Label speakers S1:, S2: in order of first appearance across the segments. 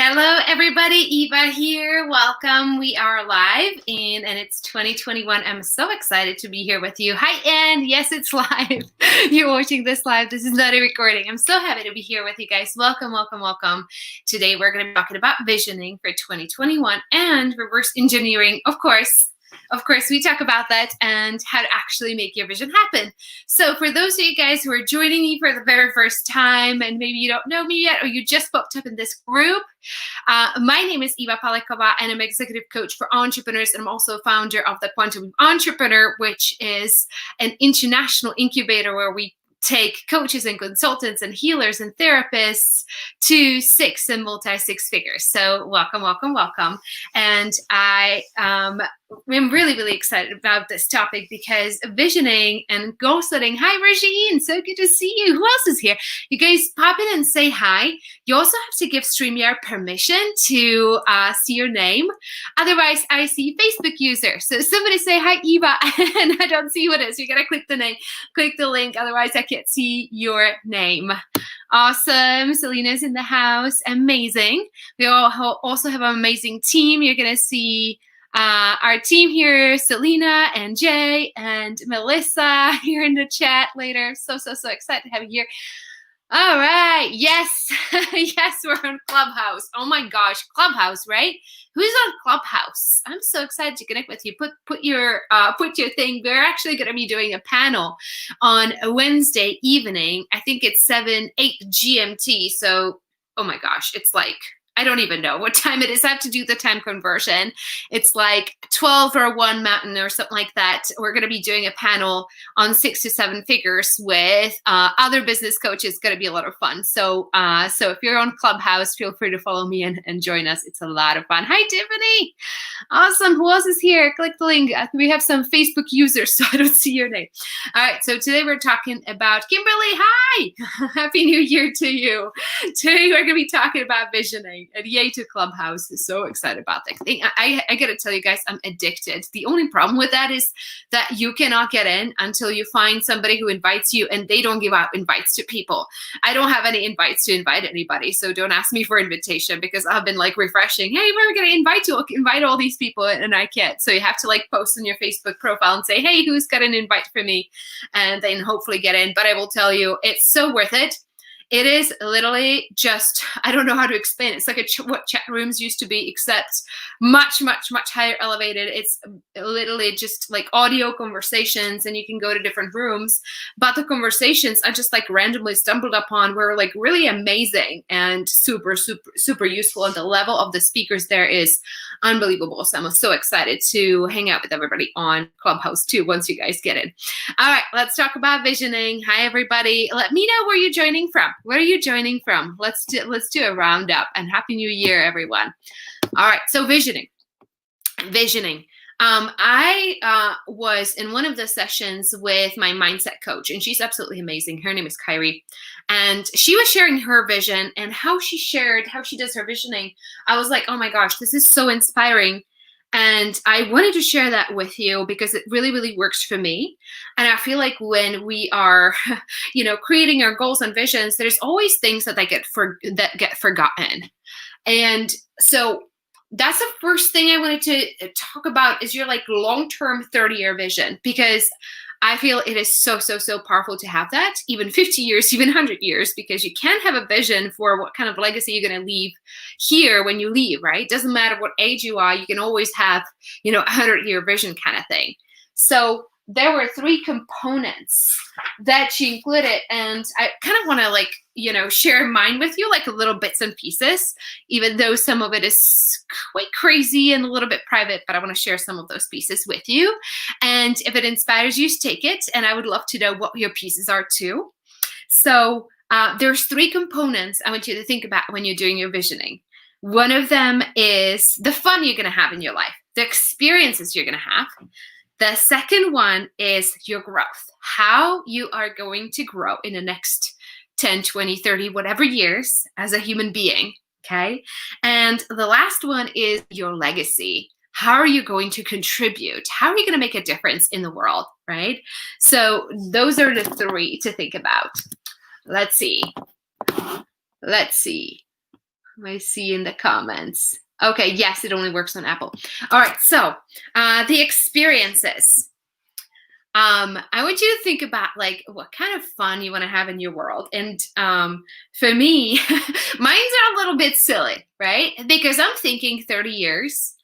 S1: Hello, everybody. Eva here. Welcome. We are live, and it's 2021. I'm so excited to be here with you. Hi, Anne. Yes, it's live. You're watching this live. This is not a recording. I'm so happy to be here with you guys. Welcome, welcome, welcome. Today, we're going to be talking about visioning for 2021 and reverse engineering, of course. Of course, we talk about that and how to actually make your vision happen. So for those of you guys who are joining me for the very first time and maybe you don't know me yet or you just popped up in this group, my name is Eva Palekova and I'm executive coach for entrepreneurs, and I'm also founder of the Quantum Entrepreneur, which is an international incubator where we take coaches and consultants and healers and therapists to six and multi-six figures. So welcome, welcome, welcome. And I'm really, really excited about this topic because visioning and goal setting. Hi, Regine. So good to see you. Who else is here? You guys pop in and say hi. You also have to give StreamYard permission to see your name. Otherwise, I see Facebook user. So somebody say hi, Eva, and I don't see what it is. You got to click the name, click the link. Otherwise, I can't see your name. Awesome. Selena's in the house. Amazing. We all also have an amazing team. You're going to see our team here, Selena and Jay and Melissa here in the chat later. So excited to have you here. All right. Yes. Yes, we're on Clubhouse. Oh my gosh. Clubhouse, right? Who's on Clubhouse? I'm so excited to connect with you. Put your thing. We're actually going to be doing a panel on a Wednesday evening. I think it's 7-8 GMT. So, oh my gosh, it's like, I don't even know what time it is. I have to do the time conversion. It's like 12 or 1 mountain or something like that. We're going to be doing a panel on 6 to 7 figures with other business coaches. It's going to be a lot of fun. So if you're on Clubhouse, feel free to follow me and join us. It's a lot of fun. Hi, Tiffany. Awesome. Who else is here? Click the link. We have some Facebook users, so I don't see your name. All right. So today we're talking about Kimberly. Hi. Happy New Year to you. Today we're going to be talking about visioning. And yay to Clubhouse. So excited about that thing. I got to tell you guys, I'm addicted. The only problem with that is that you cannot get in until you find somebody who invites you, and they don't give out invites to people. I don't have any invites to invite anybody, so don't ask me for invitation because I've been like refreshing. Hey, we're going to invite all these people, and I can't. So you have to like post on your Facebook profile and say, hey, who's got an invite for me? And then hopefully get in. But I will tell you, it's so worth it. It is literally just, I don't know how to explain it. It's like what chat rooms used to be, except much, much, much higher elevated. It's literally just like audio conversations, and you can go to different rooms. But the conversations I just like randomly stumbled upon were like really amazing and super, super, super useful. And the level of the speakers there is unbelievable. So I'm so excited to hang out with everybody on Clubhouse too, once you guys get in. All right, let's talk about visioning. Hi, everybody. Let me know where you're joining from. Where are you joining from? Let's do a roundup, and Happy New Year, everyone. All right, so visioning. I was in one of the sessions with my mindset coach, and she's absolutely amazing. Her name is Kyrie, and she was sharing her vision and how she does her visioning. I was like, oh my gosh, this is so inspiring. And I wanted to share that with you because it really, really works for me. And I feel like when we are, creating our goals and visions, there's always things that get forgotten. And so that's the first thing I wanted to talk about is your like long-term 30-year vision, because I feel it is so, so, so powerful to have that, even 50 years, even 100 years, because you can have a vision for what kind of legacy you're going to leave here when you leave, right? Doesn't matter what age you are, you can always have, a 100-year vision kind of thing. So there were 3 components that she included, and I kind of want to share mine with you, like a little bits and pieces, even though some of it is quite crazy and a little bit private, but I want to share some of those pieces with you. And if it inspires you, take it. And I would love to know what your pieces are too. So there's 3 components I want you to think about when you're doing your visioning. One of them is the fun you're going to have in your life, the experiences you're going to have. The second one is your growth, how you are going to grow in the next 10, 20, 30, whatever years as a human being, okay? And the last one is your legacy. How are you going to contribute? How are you going to make a difference in the world, right? So those are the 3 to think about. Let's see. I see in the comments. Okay, yes, it only works on Apple. All right, so the experiences. I want you to think about like what kind of fun you want to have in your world. And for me, mine's are a little bit silly, right? Because I'm thinking 30 years.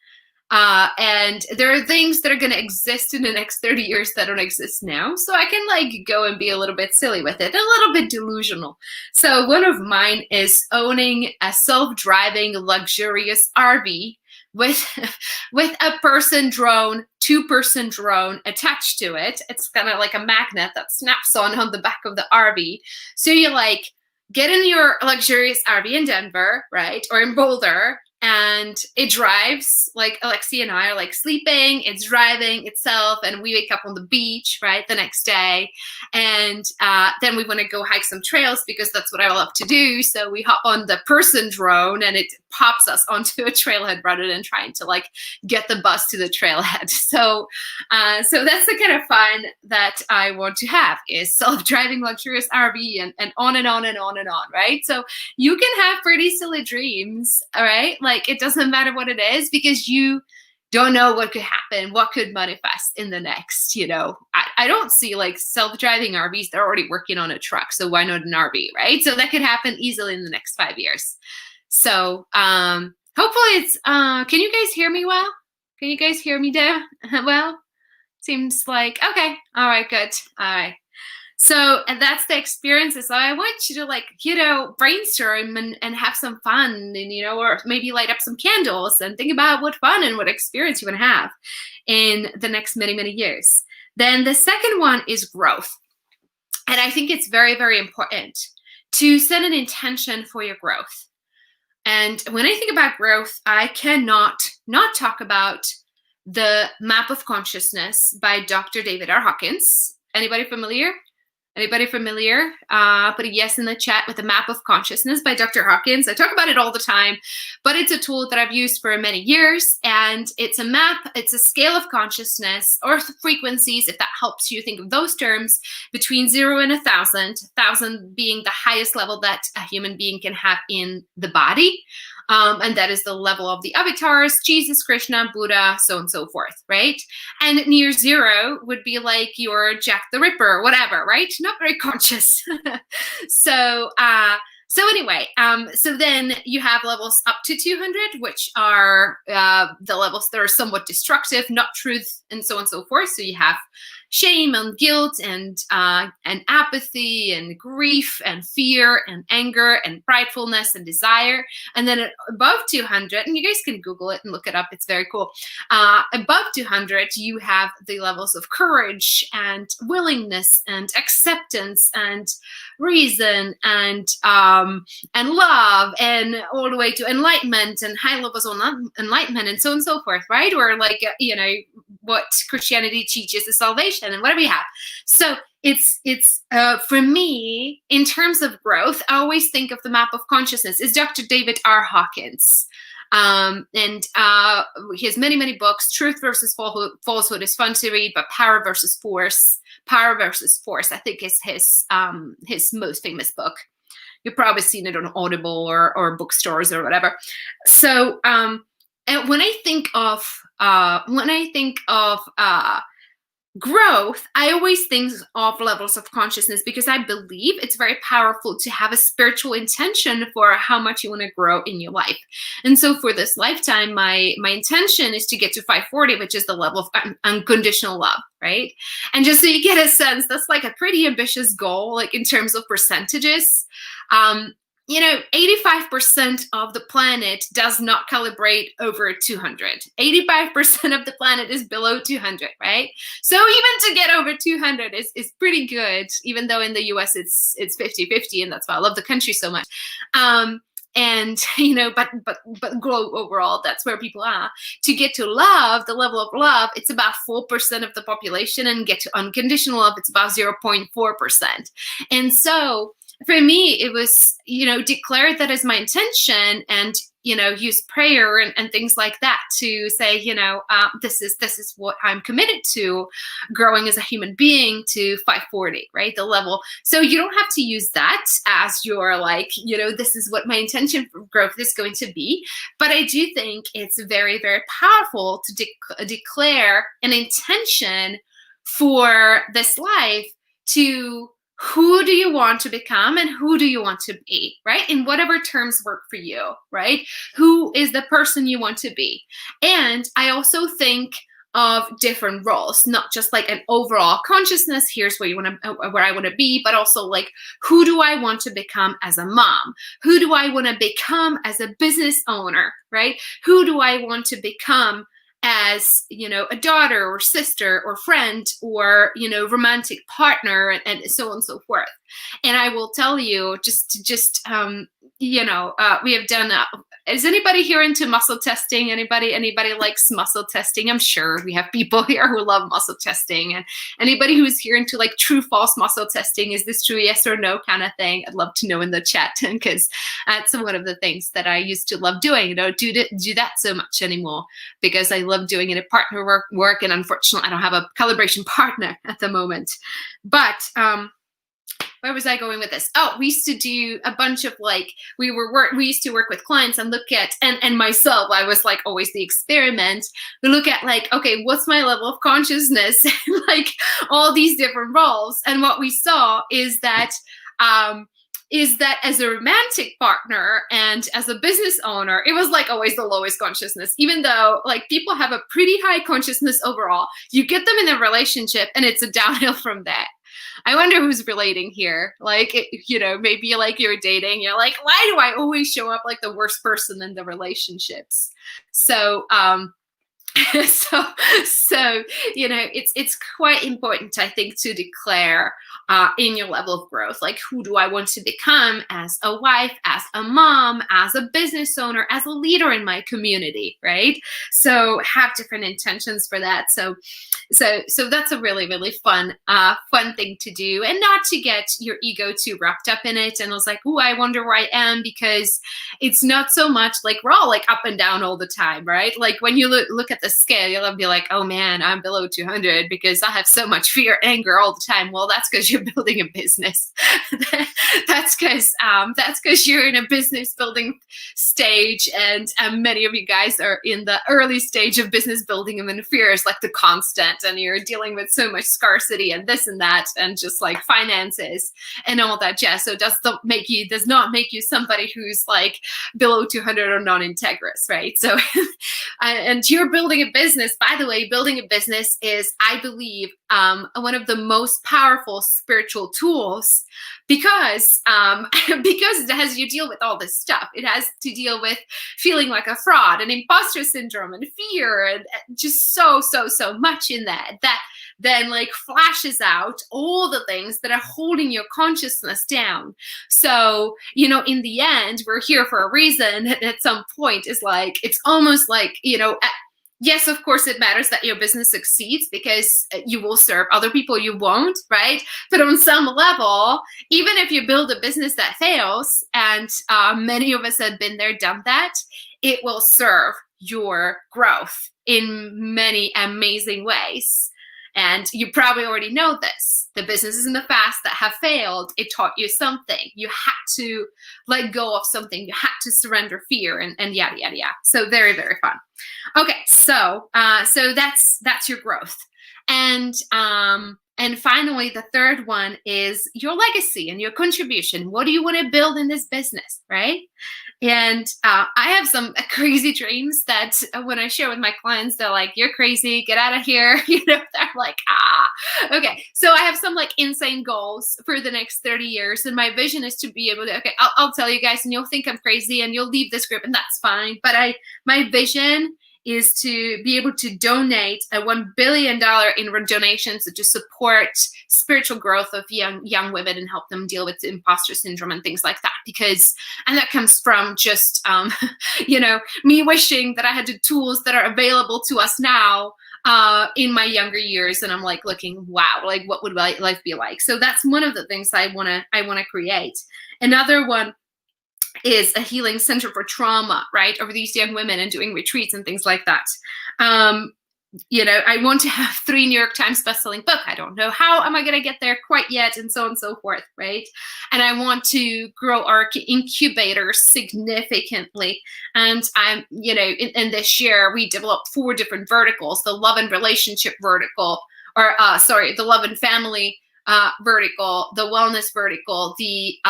S1: And there are things that are going to exist in the next 30 years that don't exist now. So I can like go and be a little bit silly with it, a little bit delusional. So one of mine is owning a self-driving luxurious RV with with a person drone, two-person drone attached to it. It's kind of like a magnet that snaps on the back of the RV. So you like get in your luxurious RV in Denver, right? Or in Boulder, and it drives, like Alexi and I are like sleeping, it's driving itself, and we wake up on the beach, right, the next day. And then we want to go hike some trails because that's what I love to do. So we hop on the person drone and it pops us onto a trailhead rather than trying to like get the bus to the trailhead. So that's the kind of fun that I want to have, is self-driving luxurious RV and on and on and on and on, right? So you can have pretty silly dreams, all right? Like it doesn't matter what it is, because you don't know what could happen, what could manifest in the next, I don't see like self-driving RVs. They're already working on a truck. So why not an RV, right? So that could happen easily in the next 5 years. So hopefully it's, can you guys hear me well? Can you guys hear me there? Well, seems like, okay. All right, good. All right. So, and that's the experiences. So I want you to like, brainstorm and have some fun and, or maybe light up some candles and think about what fun and what experience you want to have in the next many, many years. Then the second one is growth. And I think it's very, very important to set an intention for your growth. And when I think about growth, I cannot not talk about the Map of Consciousness by Dr. David R. Hawkins. Anybody familiar? Anybody familiar? Put a yes in the chat with the Map of Consciousness by Dr. Hawkins. I talk about it all the time, but it's a tool that I've used for many years, and it's a map, it's a scale of consciousness or frequencies, if that helps you think of those terms, between 0 and 1,000, 1,000 being the highest level that a human being can have in the body. And that is the level of the avatars, Jesus, Krishna, Buddha, so on and so forth, right? And near 0 would be like your Jack the Ripper, whatever, right? Not very conscious. So anyway, so then you have levels up to 200, which are the levels that are somewhat destructive, not truth, and so on and so forth. So you have shame and guilt and apathy and grief and fear and anger and pridefulness and desire. And then above 200, and you guys can Google it and look it up, it's very cool. Above 200, you have the levels of courage and willingness and acceptance and reason and love, and all the way to enlightenment and high levels of enlightenment and so on and so forth, right? Or like, what Christianity teaches is salvation and whatever you have. So it's for me, in terms of growth, I always think of the Map of Consciousness. It's Dr. David R. Hawkins. And he has many, many books. Truth versus Falsehood is fun to read, but Power versus Force, I think is his most famous book. You've probably seen it on Audible or bookstores or whatever. So and when I think of growth, I always think of levels of consciousness, because I believe it's very powerful to have a spiritual intention for how much you want to grow in your life. And so for this lifetime, my intention is to get to 540, which is the level of unconditional love, right? And just so you get a sense, that's like a pretty ambitious goal, like in terms of percentages. 85% of the planet does not calibrate over 200. 85% of the planet is below 200, right? So even to get over 200 is pretty good, even though in the US it's 50-50, and that's why I love the country so much. But globe overall, that's where people are. To get to love, the level of love, it's about 4% of the population, and get to unconditional love, it's about 0.4%. And so for me, it was, declared that as my intention. And use prayer and things like that to say, this is what I'm committed to growing as a human being to 540, right? The level. So you don't have to use that as your this is what my intention for growth is going to be. But I do think it's very, very powerful to declare an intention for this life to who do you want to become and who do you want to be, right? In whatever terms work for you, right? Who is the person you want to be? And I also think of different roles, not just like an overall consciousness, here's where I want to be, but also like, who do I want to become as a mom? Who do I want to become as a business owner, right? Who do I want to become as, a daughter or sister or friend or, romantic partner and so on and so forth. And I will tell you we have done, is anybody here into muscle testing? Anybody likes muscle testing? I'm sure we have people here who love muscle testing. And anybody who's here into like true false muscle testing, is this true, yes or no kind of thing? I'd love to know in the chat, because that's one of the things that I used to love doing. Don't do that so much anymore because I love doing it at partner work. And unfortunately, I don't have a calibration partner at the moment. But where was I going with this? Oh, we used to do a bunch of we used to work with clients and look at, and myself, I was like always the experiment. We look at okay, what's my level of consciousness? All these different roles. And what we saw is that as a romantic partner and as a business owner, it was always the lowest consciousness, even though people have a pretty high consciousness overall. You get them in a relationship and it's a downhill from that. I wonder who's relating here. Maybe you're dating, you're like, why do I always show up like the worst person in the relationships? So, it's quite important, I think, to declare in your level of growth, who do I want to become as a wife, as a mom, as a business owner, as a leader in my community, right? So have different intentions for that. So that's a really, really fun thing to do, and not to get your ego too wrapped up in it. And I was like, oh, I wonder where I am, because it's not so much we're all up and down all the time, right? When you look at the scale, you'll be like, oh man, I'm below 200 because I have so much fear, anger all the time. Well, that's because you're building a business. that's because you're in a business building stage, and many of you guys are in the early stage of business building, and then fear is the constant, and you're dealing with so much scarcity and this and that, and just finances and all that jazz. So it does not make you somebody who's below 200 or non-integrous, right? So and you're building a business. By the way, building a business is, I believe, one of the most powerful spiritual tools, because it has you deal with all this stuff. It has to deal with feeling like a fraud and imposter syndrome and fear and just so much in that then flashes out all the things that are holding your consciousness down. So, in the end, we're here for a reason. And at some point, it's almost yes, of course, it matters that your business succeeds, because you will serve other people, you won't, right? But on some level, even if you build a business that fails, and many of us have been there, done that, it will serve your growth in many amazing ways. And you probably already know this. The businesses in the past that have failed, it taught you something. You had to let go of something. You had to surrender fear and yada, yada, yada. So very, very fun. Okay, so that's your growth. And finally, the third one is your legacy and your contribution. What do you want to build in this business, right? And I have some crazy dreams that when I share with my clients, they're like, you're crazy, get out of here. They're like, okay. So I have some insane goals for the next 30 years. And my vision is to be able to, okay, I'll tell you guys, and you'll think I'm crazy and you'll leave this group, and that's fine. But my vision is to be able to donate $1 billion in donations to just support spiritual growth of young women and help them deal with imposter syndrome and things like that. And that comes from just, me wishing that I had the tools that are available to us now in my younger years. And I'm looking, wow, what would my life be like? So that's one of the things I want to create. Another one is a healing center for trauma, right? Over these young women and doing retreats and things like that. I want to have 3 New York Times bestselling book. I don't know how am I going to get there quite yet, and so on and so forth, right? And I want to grow our incubator significantly. And I'm, in this year, we developed 4 different verticals: the love and relationship vertical, the love and family vertical, the wellness vertical, the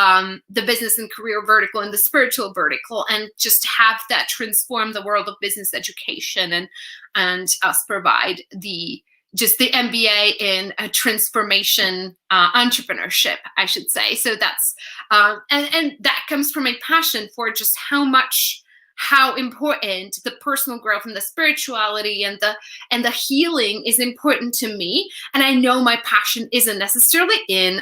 S1: business and career vertical, and the spiritual vertical, and just have that transform the world of business education and us provide the MBA in a transformation entrepreneurship, I should say. So that's and that comes from a passion for just how important the personal growth and the spirituality and the healing is important to me. And I know my passion isn't necessarily in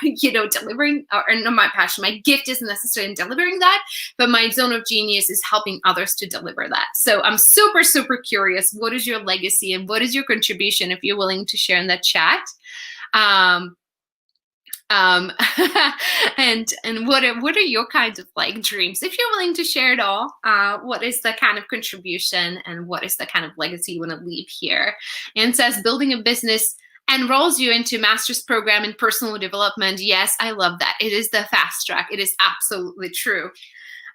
S1: delivering, or not my passion, my gift isn't necessarily in delivering that, but my zone of genius is helping others to deliver that. So I'm super, super curious. What is your legacy and what is your contribution, if you're willing to share in the chat? And what are your kinds of dreams, if you're willing to share it all? What is the kind of contribution and what is the kind of legacy you want to leave here? And says building a business enrolls you into master's program in personal development. Yes, I love that. It is the fast track. It is absolutely true.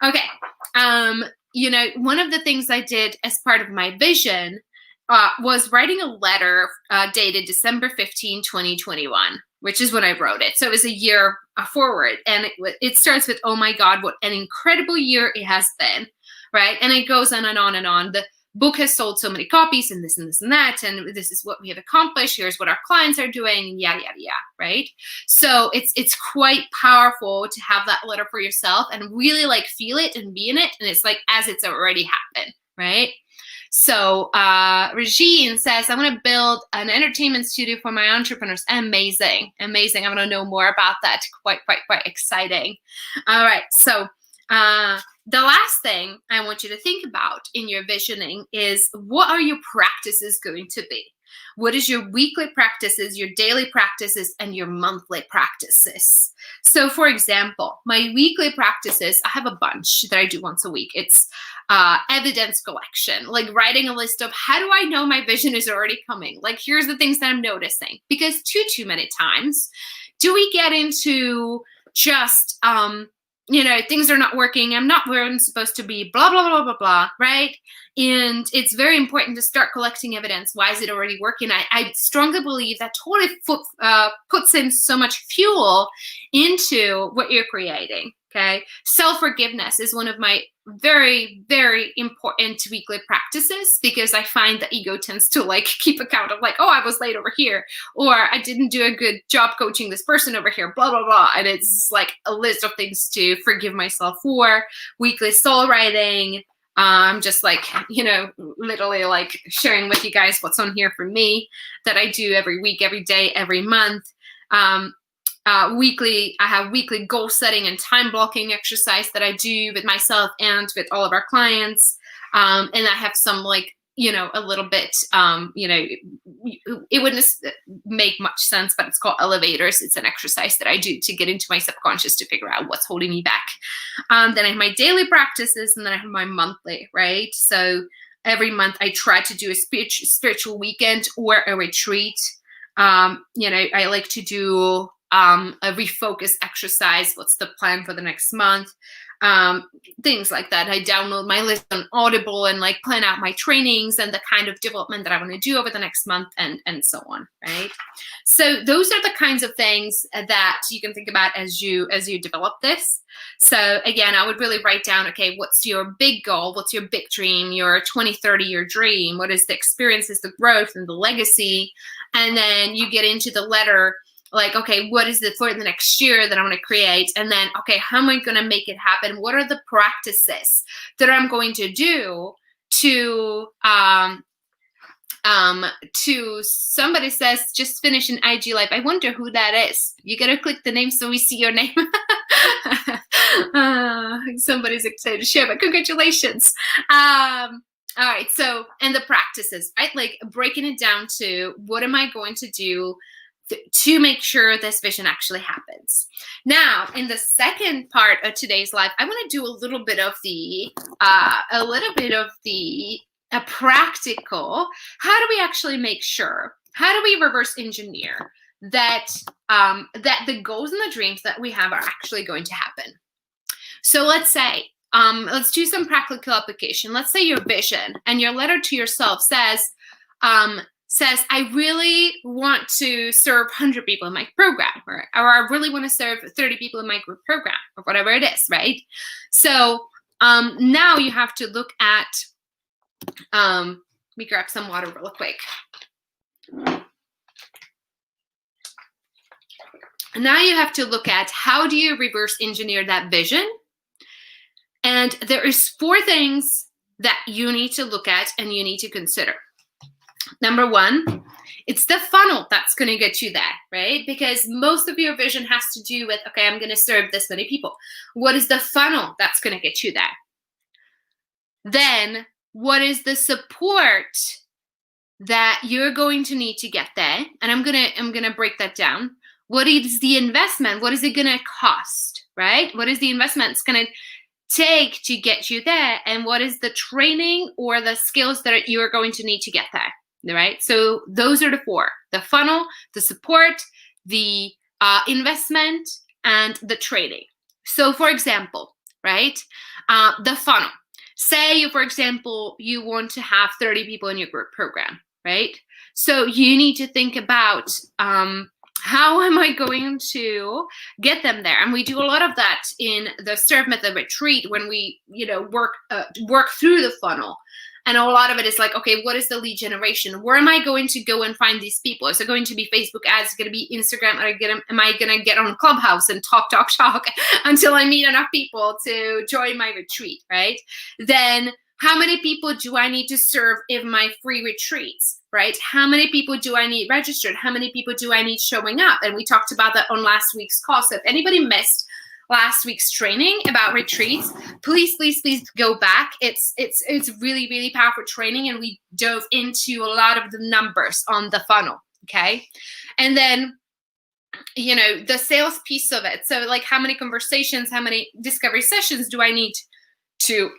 S1: Okay. One of the things I did as part of my vision was writing a letter dated December 15, 2021. Which is when I wrote it. So it was a year forward. And it starts with, oh my God, what an incredible year it has been, right? And it goes on and on and on. The book has sold so many copies and this and this and that. And this is what we have accomplished. Here's what our clients are doing, and yada, yada, yada, right? So it's quite powerful to have that letter for yourself and really feel it and be in it. And it's as it's already happened, right? So Regine says, I want to build an entertainment studio for my entrepreneurs. Amazing. Amazing. I want to know more about that. Quite exciting. All right. So the last thing I want you to think about in your visioning is, what are your practices going to be? What is your weekly practices, your daily practices, and your monthly practices? So for example, my weekly practices, I have a bunch that I do once a week. It's evidence collection, writing a list of, how do I know my vision is already coming? Here's the things that I'm noticing. Because too many times do we get into just, things are not working. I'm not where I'm supposed to be, blah, blah, blah, blah, blah, right? And it's very important to start collecting evidence. Why is it already working? I strongly believe that totally puts in so much fuel into what you're creating, okay? Self-forgiveness is one of my very, very important weekly practices, because I find the ego tends to keep account of oh, I was late over here, or I didn't do a good job coaching this person over here, blah, blah, blah. And it's a list of things to forgive myself for. Weekly soul writing. I'm just literally sharing with you guys what's on here for me that I do every week, every day, every month. Weekly, I have weekly goal setting and time blocking exercise that I do with myself and with all of our clients. And I have some a little bit, it wouldn't make much sense, but it's called elevators. It's an exercise that I do to get into my subconscious to figure out what's holding me back. Then I have my daily practices, and then I have my monthly, right? So every month I try to do a spiritual weekend or a retreat. I like to do a refocus exercise. What's the plan for the next month? Things like that. I download my list on Audible and plan out my trainings and the kind of development that I want to do over the next month, and so on, right? So those are the kinds of things that you can think about as you develop this. So again, I would really write down, okay, what's your big goal? What's your big dream? Your 20-30-year dream? What is the experiences, the growth, and the legacy? And then you get into the letter, okay, what is it for the next year that I want to create? And then, okay, how am I going to make it happen? What are the practices that I'm going to do to somebody says, just finish an IG live. I wonder who that is. You got to click the name so we see your name. Somebody's excited to share, but congratulations. All right. So, and the practices, right? Breaking it down to, what am I going to do to make sure this vision actually happens? Now, in the second part of today's live, I want to do a little bit of the practical. How do we actually make sure? How do we reverse engineer that that the goals and the dreams that we have are actually going to happen? So let's say, let's do some practical application. Let's say your vision and your letter to yourself says, I really want to serve 100 people in my program, or I really want to serve 30 people in my group program, or whatever it is, right? So now you have to look at, let me grab some water real quick. Now you have to look at how do you reverse engineer that vision? And there is 4 things that you need to look at and you need to consider. Number 1, it's the funnel that's going to get you there, right? Because most of your vision has to do with, okay, I'm going to serve this many people. What is the funnel that's going to get you there? Then what is the support that you're going to need to get there? And I'm going to break that down. What is the investment? What is it going to cost, right? What is the investment it's going to take to get you there? And what is the training or the skills that you are going to need to get there? Right? So those are the 4: the funnel, the support, the investment, and the training. So for example, right, the funnel. Say, for example, you want to have 30 people in your group program, right? So you need to think about how am I going to get them there? And we do a lot of that in the Serve Method retreat when we, work through the funnel. And a lot of it is like, okay, what is the lead generation? Where am I going to go and find these people? Is it going to be Facebook ads? Is it going to be Instagram? Am I going to get on Clubhouse and talk until I meet enough people to join my retreat, right? Then how many people do I need to serve in my free retreats, right? How many people do I need registered? How many people do I need showing up? And we talked about that on last week's call. So if anybody missed last week's training about retreats, please go back. It's really, really powerful training, and we dove into a lot of the numbers on the funnel, okay? And then, the sales piece of it. So like, how many conversations, how many discovery sessions do I need to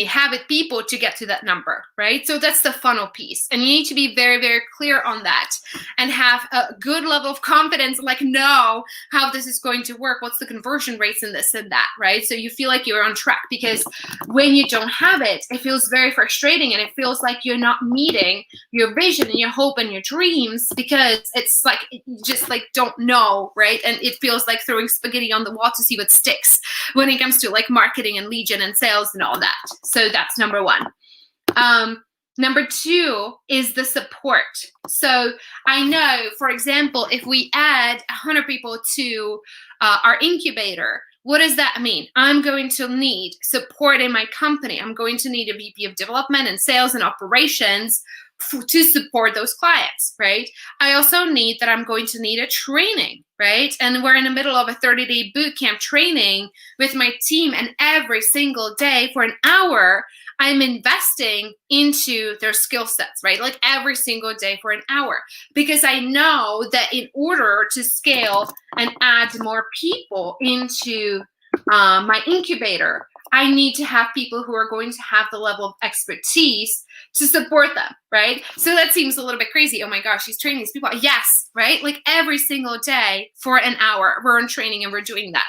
S1: have with people to get to that number, right? So that's the funnel piece. And you need to be very, very clear on that and have a good level of confidence, like know how this is going to work. What's the conversion rates in this and that, right? So you feel like you're on track, because when you don't have it, it feels very frustrating, and it feels like you're not meeting your vision and your hope and your dreams, because it's like, you just like don't know, right? And it feels like throwing spaghetti on the wall to see what sticks when it comes to like marketing and lead gen and sales and all that. So that's number 1. Number 2 is the support. So I know, for example, if we add 100 people to our incubator, what does that mean? I'm going to need support in my company. I'm going to need a VP of development and sales and operations to support those clients, right? I also need that I'm going to need a training, right? And we're in the middle of a 30-day boot camp training with my team, and every single day for an hour, I'm investing into their skill sets, right? Like every single day for an hour, because I know that in order to scale and add more people into my incubator, I need to have people who are going to have the level of expertise to support them, right? So that seems a little bit crazy. Oh my gosh, she's training these people. Yes, right? Like every single day for an hour, we're in training and we're doing that.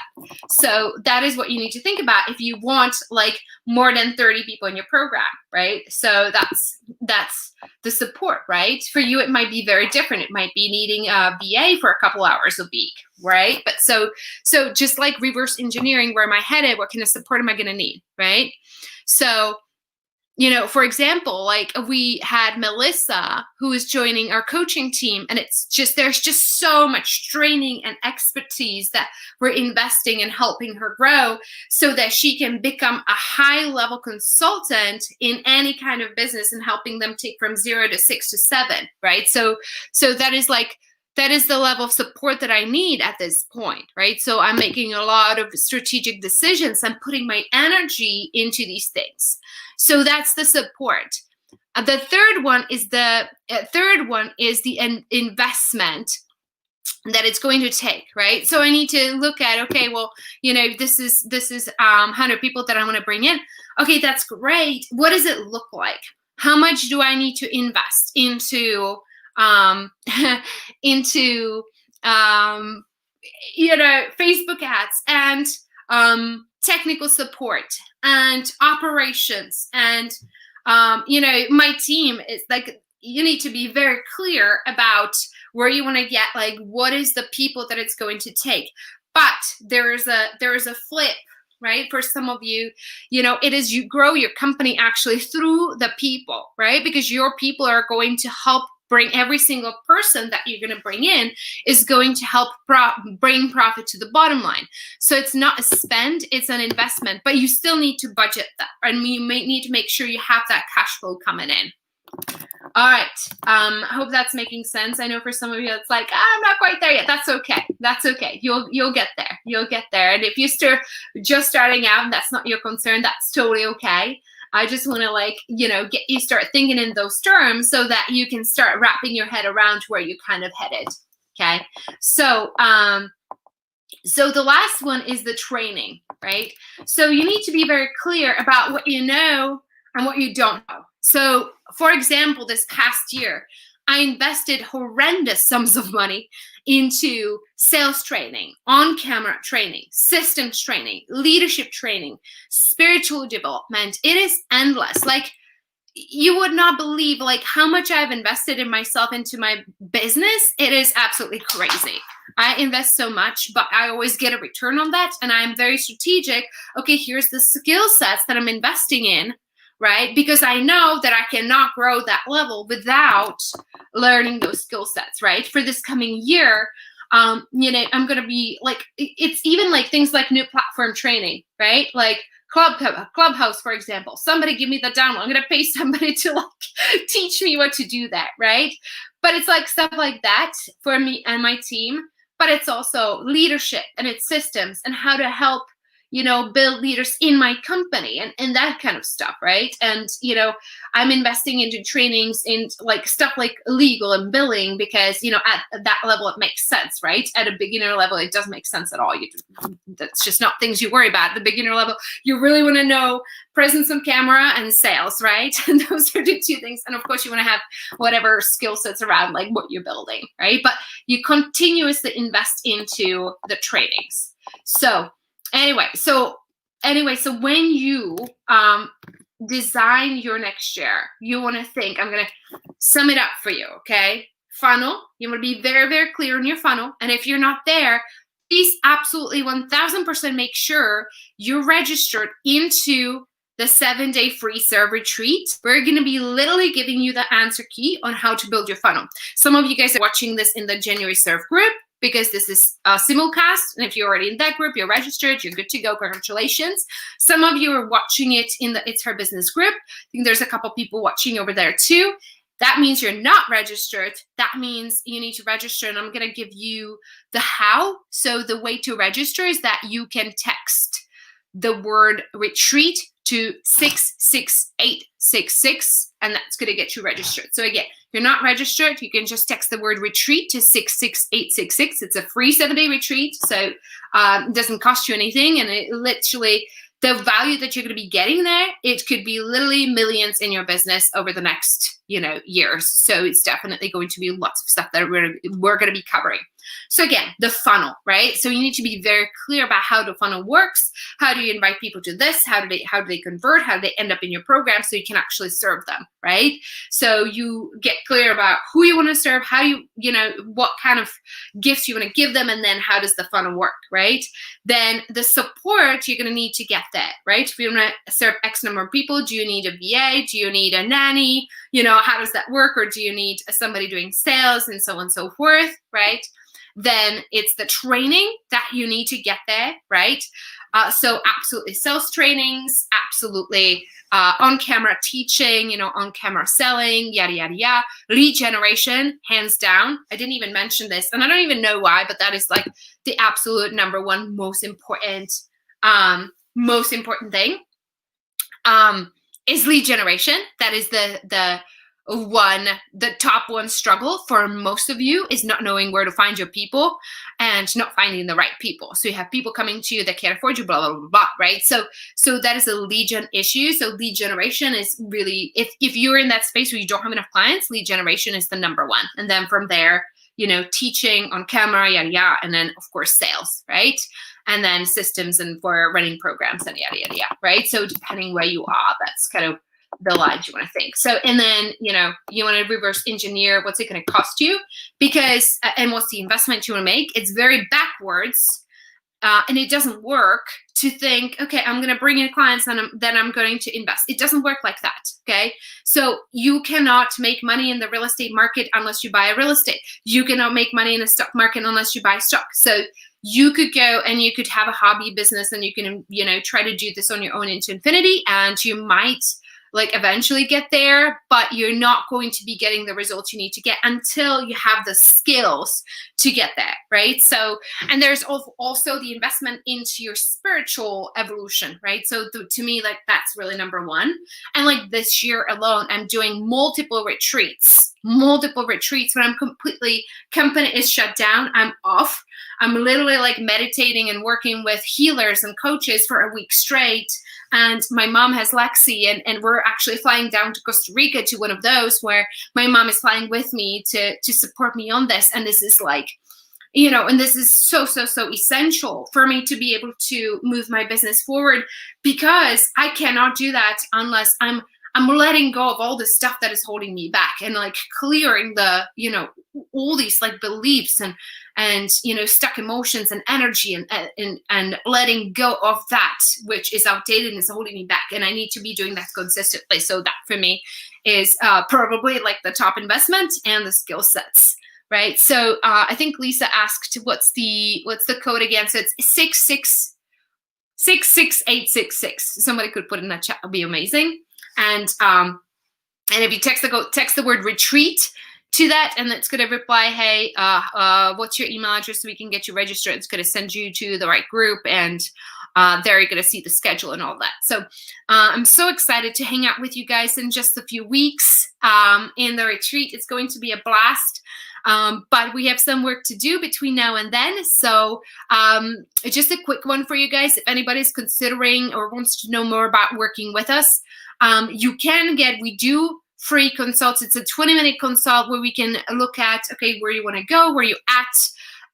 S1: So that is what you need to think about if you want like more than 30 people in your program, right? So that's the support, right? For you, it might be very different. It might be needing a VA for a couple hours a week, right? But so just like reverse engineering, where am I headed? What kind of support am I going to need, right? So, for example, like we had Melissa who is joining our coaching team, and there's just so much training and expertise that we're investing in helping her grow so that she can become a high level consultant in any kind of business and helping them take from 0 to 6 to 7, right? So that is the level of support that I need at this point, right? So I'm making a lot of strategic decisions. I'm putting my energy into these things. So that's the support. The third one is the investment. that it's going to take, right? So I need to look at, okay, well, this is 100 people that I want to bring in. Okay, that's great. What does it look like? How much do I need to invest into into Facebook ads and technical support and operations and my team? Is like, you need to be very clear about where you want to get, like, what is the people that it's going to take. But there is a flip, right? For some of you, it is, you grow your company actually through the people, right? Because your people are going to help bring, every single person that you're going to bring in is going to help bring profit to the bottom line. So it's not a spend, it's an investment, but you still need to budget that. And you may need to make sure you have that cash flow coming in. All right. I hope that's making sense. I know for some of you, it's like, I'm not quite there yet. That's okay. That's okay. You'll get there. You'll get there. And if you're just starting out and that's not your concern, that's totally okay. I just want to get you start thinking in those terms so that you can start wrapping your head around where you kind of headed. Okay. So, so the last one is the training, right? So you need to be very clear about what you know and what you don't know. So, for example, this past year, I invested horrendous sums of money into sales training, on-camera training, systems training, leadership training, spiritual development. It is endless. Like, you would not believe how much I've invested in myself, into my business. It is absolutely crazy. I invest so much, but I always get a return on that. And I'm very strategic. Okay, here's the skill sets that I'm investing in, right? Because I know that I cannot grow that level without learning those skill sets, right? For this coming year, I'm going to be it's even things like new platform training, right? Like Clubhouse, for example. Somebody give me the download. I'm going to pay somebody to teach me what to do that, right? But it's stuff like that for me and my team. But it's also leadership, and it's systems, and how to help build leaders in my company, and that kind of stuff, right? And, I'm investing into trainings in stuff like legal and billing, because, at that level, it makes sense, right? At a beginner level, it doesn't make sense at all. That's just not things you worry about. At the beginner level, you really want to know presence on camera and sales, right? And those are the two things. And of course, you want to have whatever skill sets around what you're building, right? But you continuously invest into the trainings. So Anyway, so when you design your next year, you want to think, I'm going to sum it up for you, okay? Funnel, you want to be very, very clear in your funnel. And if you're not there, please absolutely 1000% make sure you're registered into the 7-day free serve retreat. We're going to be literally giving you the answer key on how to build your funnel. Some of you guys are watching this in the January serve group, because this is a simulcast. And if you're already in that group, you're registered, you're good to go. Congratulations. Some of you are watching it in the It's Her Business group. I think there's a couple people watching over there too. That means you're not registered. That means you need to register, and I'm going to give you the how. So the way to register is that you can text the word retreat to 66866, and that's going to get you registered. So again, if you're not registered, you can just text the word retreat to 66866. It's a free 7-day retreat, so it doesn't cost you anything, and it literally, the value that you're going to be getting there, it could be literally millions in your business over the next years. So it's definitely going to be lots of stuff that we're going to be covering. So again, the funnel, right? So you need to be very clear about how the funnel works. How do you invite people to this? How do they convert? How do they end up in your program so you can actually serve them, right? So you get clear about who you want to serve, how what kind of gifts you want to give them, and then how does the funnel work, right? Then the support, you're going to need to get that, right? If you want to serve X number of people, do you need a VA? Do you need a nanny? How does that work? Or do you need somebody doing sales and so on and so forth, right? Then it's the training that you need to get there, right? So absolutely sales trainings, absolutely on-camera teaching, on-camera selling, yada, yada, yada. Lead generation, hands down. I didn't even mention this, and I don't even know why, but that is the absolute number one most important thing. Is lead generation. That is the the top one struggle for most of you is not knowing where to find your people and not finding the right people. So you have people coming to you that can't afford you, blah, blah, blah, blah, right? So that is a lead gen issue. So lead generation is really, if you're in that space where you don't have enough clients, lead generation is the number one. And then from there, teaching on camera, yada, yada, and then of course sales, right? And then systems and for running programs and yada, yada, yada, right? So depending where you are, that's kind of the lines you want to think. So, and then, you want to reverse engineer what's it going to cost you, because, and what's the investment you want to make. It's very backwards, and it doesn't work to think, okay, I'm going to bring in clients and then I'm going to invest. It doesn't work like that. Okay. So you cannot make money in the real estate market unless you buy a real estate. You cannot make money in the stock market unless you buy stock. So you could go and you could have a hobby business and you can, try to do this on your own into infinity, and you might eventually get there, but you're not going to be getting the results you need to get until you have the skills to get there, right? So, and there's also the investment into your spiritual evolution, right? So to me, that's really number one. And this year alone, I'm doing multiple retreats when I'm company is shut down, I'm off. I'm literally meditating and working with healers and coaches for a week straight. And my mom has Lexi, and we're actually flying down to Costa Rica to one of those where my mom is flying with me to support me on this. And this is and this is so essential for me to be able to move my business forward, because I cannot do that unless I'm letting go of all the stuff that is holding me back, and clearing the, all these beliefs and stuck emotions and energy and letting go of that which is outdated and is holding me back. And I need to be doing that consistently. So that for me is probably the top investment and the skill sets, right? So I think Lisa asked, what's the code again? So it's 66866. Somebody could put in that chat, would be amazing. And if you text the word retreat to that, and it's going to reply, hey, what's your email address so we can get you registered? It's going to send you to the right group, and there you're going to see the schedule and all that. So I'm so excited to hang out with you guys in just a few weeks in the retreat. It's going to be a blast. But we have some work to do between now and then. So just a quick one for you guys. If anybody's considering or wants to know more about working with us, we do free consults. It's a 20-minute consult where we can look at, okay, where you want to go, where you at,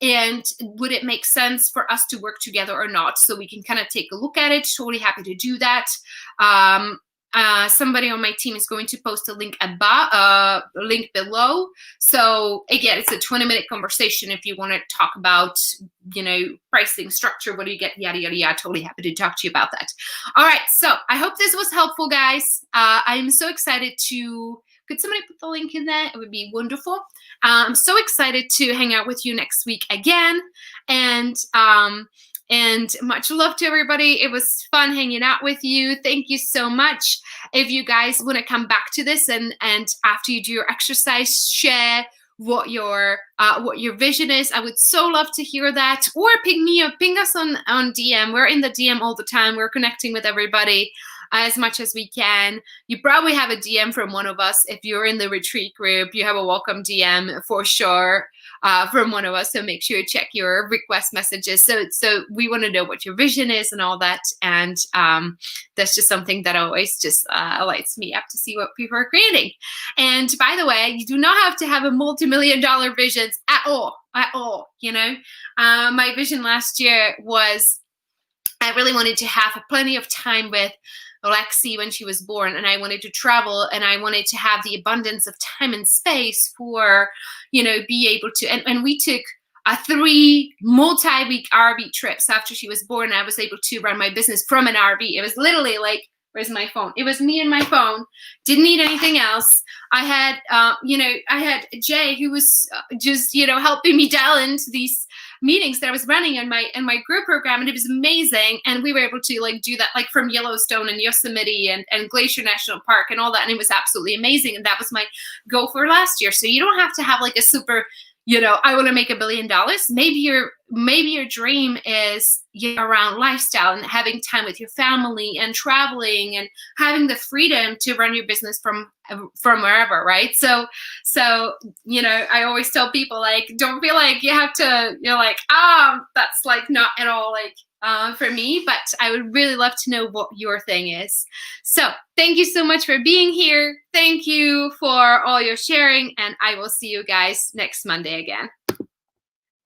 S1: and would it make sense for us to work together or not? So we can kind of take a look at it. Totally happy to do that. Somebody on my team is going to post a link below. So again, it's a 20-minute conversation. If you want to talk about, pricing structure, what do you get, yada, yada, yada, totally happy to talk to you about that. All right. So I hope this was helpful, guys. I'm so excited could somebody put the link in there? It would be wonderful. I'm so excited to hang out with you next week again. And much love to everybody. It was fun hanging out with you. Thank you so much. If you guys want to come back to this and after you do your exercise, share what your vision is. I would so love to hear that. Or ping us on DM. We're in the DM all the time. We're connecting with everybody as much as we can. You probably have a DM from one of us. If you're in the retreat group, you have a welcome DM for sure from one of us. So make sure you check your request messages. So we want to know what your vision is and all that. And that's just something that always just lights me up to see what people are creating. And by the way, you do not have to have a multi-million-dollar visions at all. My vision last year was I really wanted to have plenty of time with Lexi when she was born, and I wanted to travel, and I wanted to have the abundance of time and space for, be able to, and we took 3 multi-week RV trips after she was born. I was able to run my business from an RV. It was literally where's my phone? It was me and my phone. Didn't need anything else. I had, I had Jay who was just, helping me dial into these meetings that I was running in my group program, and it was amazing. And we were able to do that from Yellowstone and Yosemite and Glacier National Park and all that, and it was absolutely amazing. And that was my goal for last year. So you don't have to have a super I want to make $1 billion. Maybe your dream is around lifestyle and having time with your family and traveling and having the freedom to run your business from wherever, right? So I always tell people, like, don't feel like you have to, that's like not at all like for me, but I would really love to know what your thing is. So thank you so much for being here. Thank you for all your sharing, and I will see you guys next Monday again.